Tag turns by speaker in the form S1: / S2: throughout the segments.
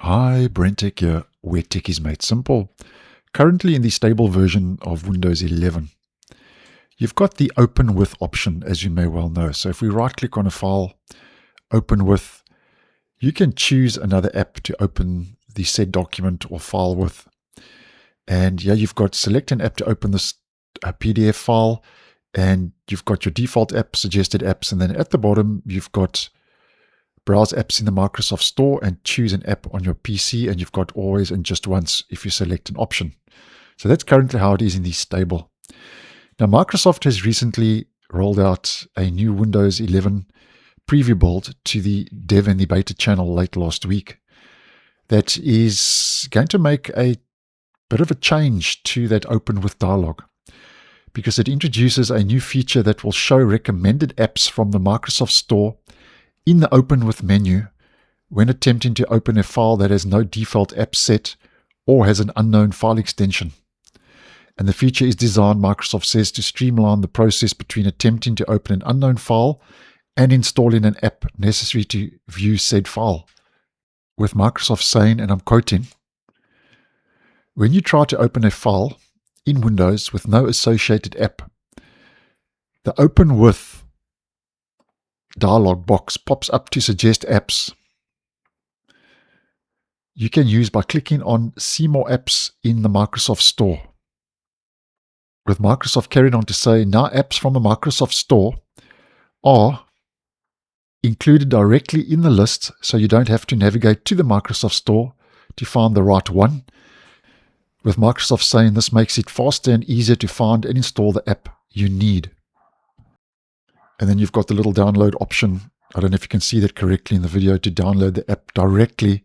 S1: Hi, BrenTech here, where tech is made simple. Currently in the stable version of Windows 11. You've got the Open With option, as you may well know. So if we right click on a file, Open With, you can choose another app to open the said document or file with. And yeah, you've got select an app to open this PDF file, and you've got your default app, suggested apps, and then at the bottom you've got browse apps in the Microsoft Store and choose an app on your PC, and you've got always and just once if you select an option. So that's currently how it is in the stable. Now, Microsoft has recently rolled out a new Windows 11 preview build to the dev and the beta channel late last week that is going to make a bit of a change to that Open With dialog, because it introduces a new feature that will show recommended apps from the Microsoft Store in the Open With menu when attempting to open a file that has no default app set or has an unknown file extension. And the feature is designed, Microsoft says, to streamline the process between attempting to open an unknown file and installing an app necessary to view said file. With Microsoft saying, and I'm quoting, "When you try to open a file in Windows with no associated app, the Open With dialog box pops up to suggest apps you can use by clicking on See More Apps in the Microsoft Store." With Microsoft carrying on to say, now apps from the Microsoft Store are included directly in the list, so you don't have to navigate to the Microsoft Store to find the right one. With Microsoft saying this makes it faster and easier to find and install the app you need. And then you've got the little download option. I don't know if you can see that correctly in the video, to download the app directly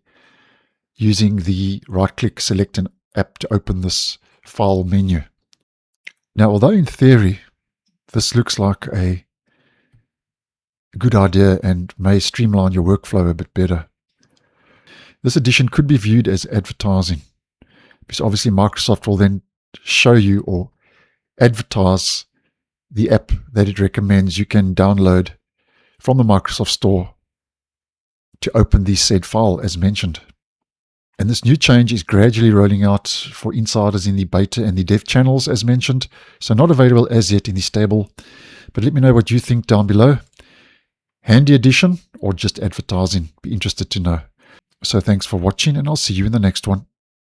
S1: using the right-click, select an app to open this file menu. Now, although in theory this looks like a good idea and may streamline your workflow a bit better, this addition could be viewed as advertising, because obviously Microsoft will then show you or advertise the app that it recommends you can download from the Microsoft Store to open the said file as mentioned. And this new change is gradually rolling out for insiders in the beta and the dev channels as mentioned, so not available as yet in the stable. But let me know what you think down below. Handy addition or just advertising? Be interested to know. So thanks for watching, and I'll see you in the next one.